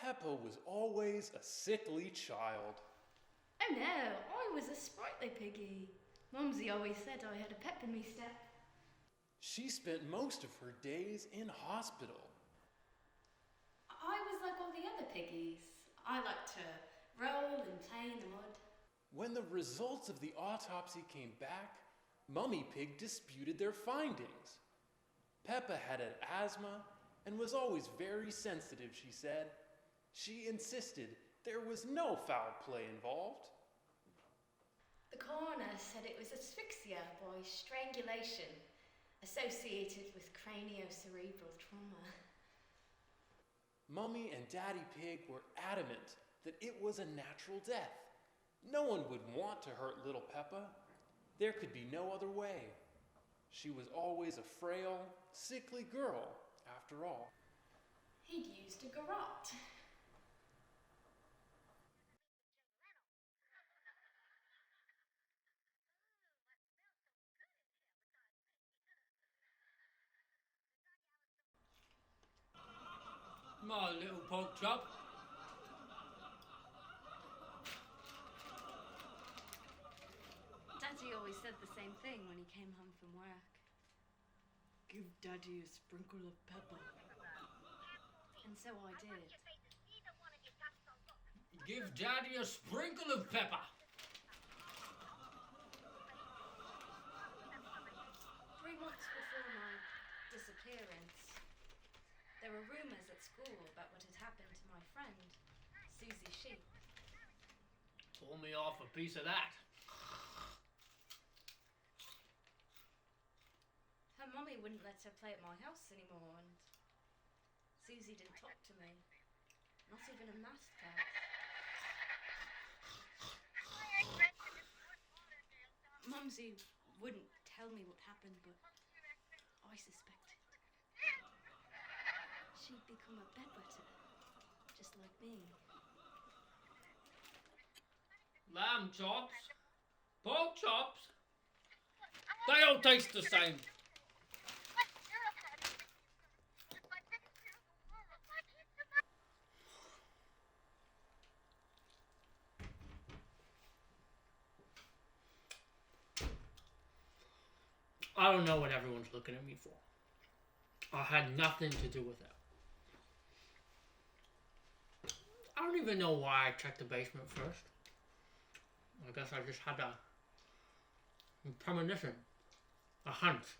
Peppa was always a sickly child. Oh no, I was a sprightly piggy. Mumsy always said I had a pep in me step. She spent most of her days in hospital. I was like all the other piggies. I liked to roll and play in the mud. When the results of the autopsy came back, Mummy Pig disputed their findings. Peppa had asthma and was always very sensitive, she said. She insisted there was no foul play involved. The coroner said it was asphyxia by strangulation associated with craniocerebral trauma. Mummy and Daddy Pig were adamant that it was a natural death. No one would want to hurt little Peppa. There could be no other way. She was always a frail, sickly girl, after all. He'd used a garrote. My little pork chop. Daddy always said the same thing when he came home from work. Give Daddy a sprinkle of pepper. And so I did. Give Daddy a sprinkle of pepper. 3 months before my disappearance, there were rumours at school about what had happened to my friend, Susie Sheep. Pull me off a piece of that. Her mummy wouldn't let her play at my house anymore, and Susie didn't talk to me. Not even a masked cat. Mumsy wouldn't tell me what happened, but I suspected. She'd become a bedwetter, just like me. Lamb chops. Pork chops. They all taste the same. I don't know what everyone's looking at me for. I had nothing to do with it. I don't even know why I checked the basement first. I guess I just had a premonition, a hunch.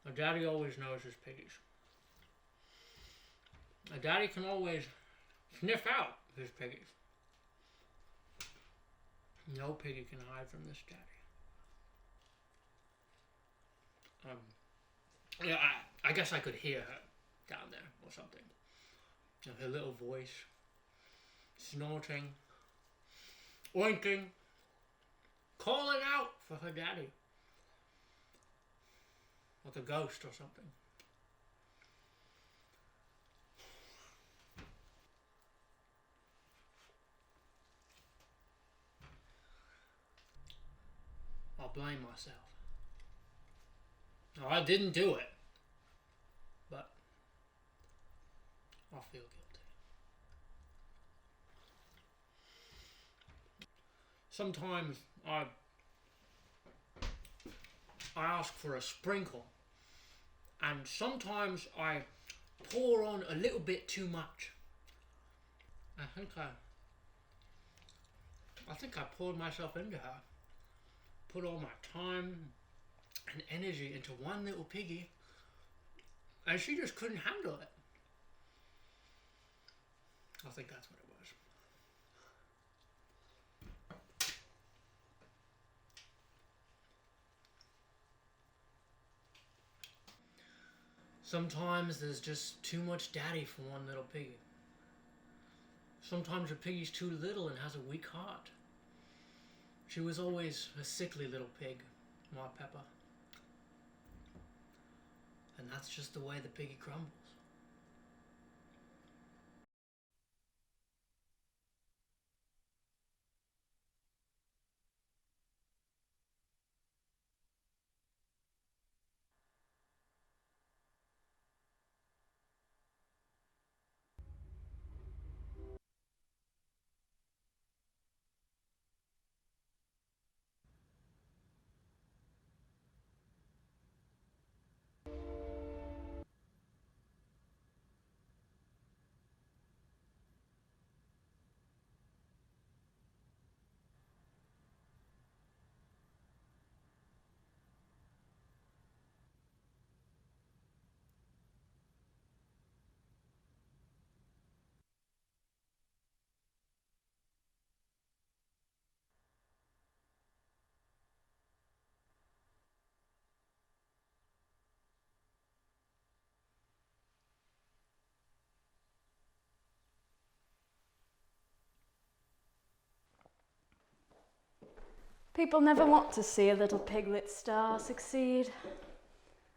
A daddy always knows his piggies. A daddy can always sniff out his piggies. No piggy can hide from this daddy. Yeah, I guess I could hear her down there or something. You know, her little voice, snorting, oinking, calling out for her daddy. Like a ghost or something. I'll blame myself. No, I didn't do it. But I feel guilty. Sometimes I ask for a sprinkle. And sometimes I pour on a little bit too much. I think I poured myself into her. Put all my time and energy into one little piggy, and she just couldn't handle it. I think that's what it was. Sometimes there's just too much daddy for one little piggy. Sometimes a piggy's too little and has a weak heart. She was always a sickly little pig, my Peppa. And that's just the way the piggy crumbles. People never want to see a little piglet star succeed.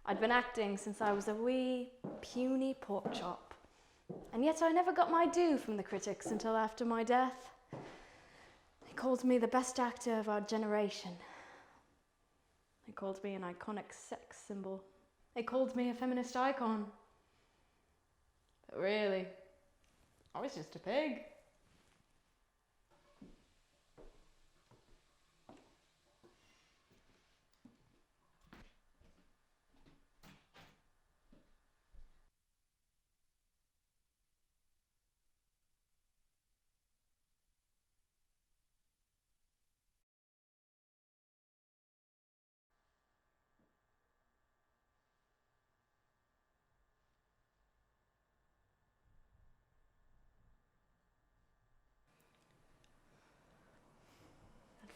I'd been acting since I was a wee, puny pork chop, and yet I never got my due from the critics until after my death. They called me the best actor of our generation. They called me an iconic sex symbol. They called me a feminist icon. But really, I was just a pig.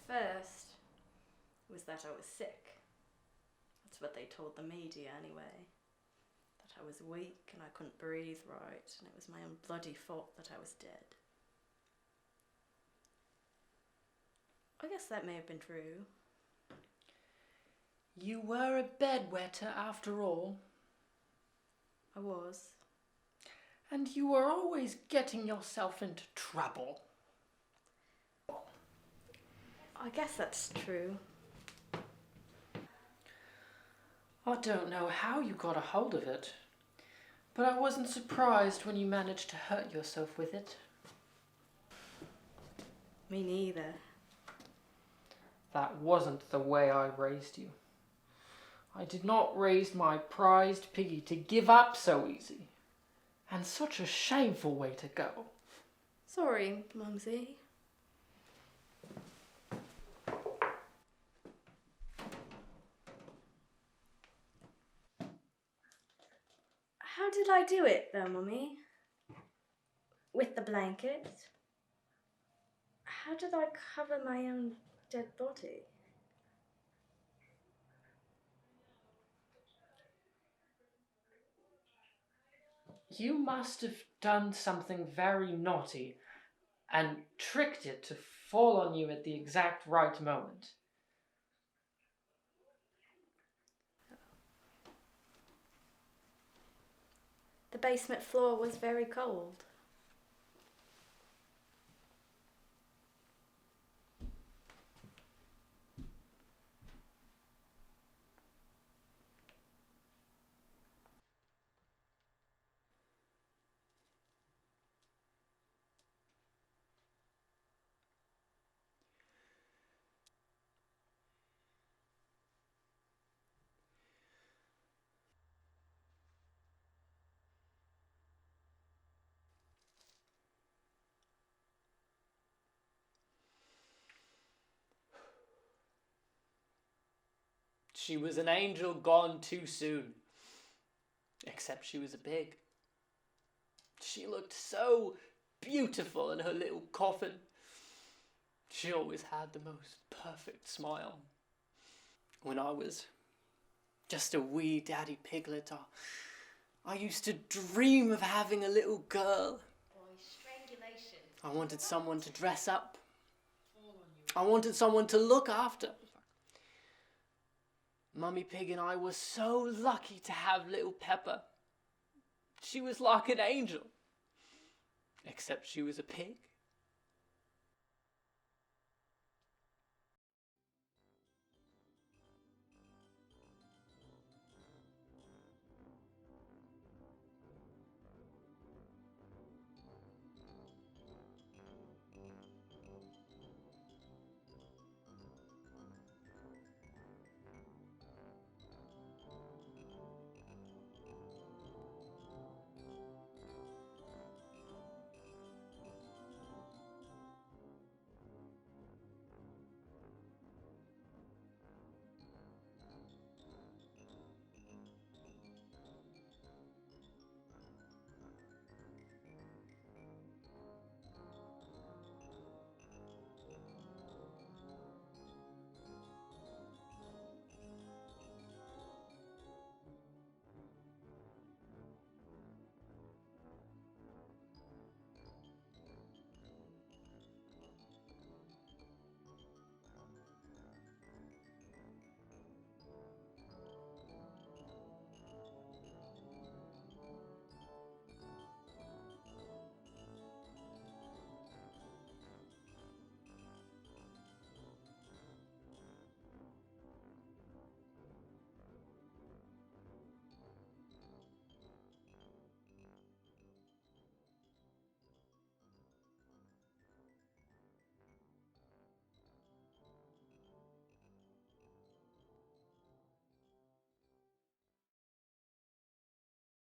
First was that I was sick. That's what they told the media anyway. That I was weak and I couldn't breathe right, and it was my own bloody fault that I was dead. I guess that may have been true. You were a bedwetter after all. I was. And you were always getting yourself into trouble. I guess that's true. I don't know how you got a hold of it, but I wasn't surprised when you managed to hurt yourself with it. Me neither. That wasn't the way I raised you. I did not raise my prized piggy to give up so easy. And such a shameful way to go. Sorry, Mumsy. How did I do it though, Mummy? With the blanket? How did I cover my own dead body? You must have done something very naughty and tricked it to fall on you at the exact right moment. The basement floor was very cold. She was an angel gone too soon. Except she was a pig. She looked so beautiful in her little coffin. She always had the most perfect smile. When I was just a wee daddy piglet, I used to dream of having a little girl. Boy, strangulation. I wanted someone to dress up. I wanted someone to look after. Mummy Pig and I were so lucky to have little Peppa. She was like an angel. Except she was a pig.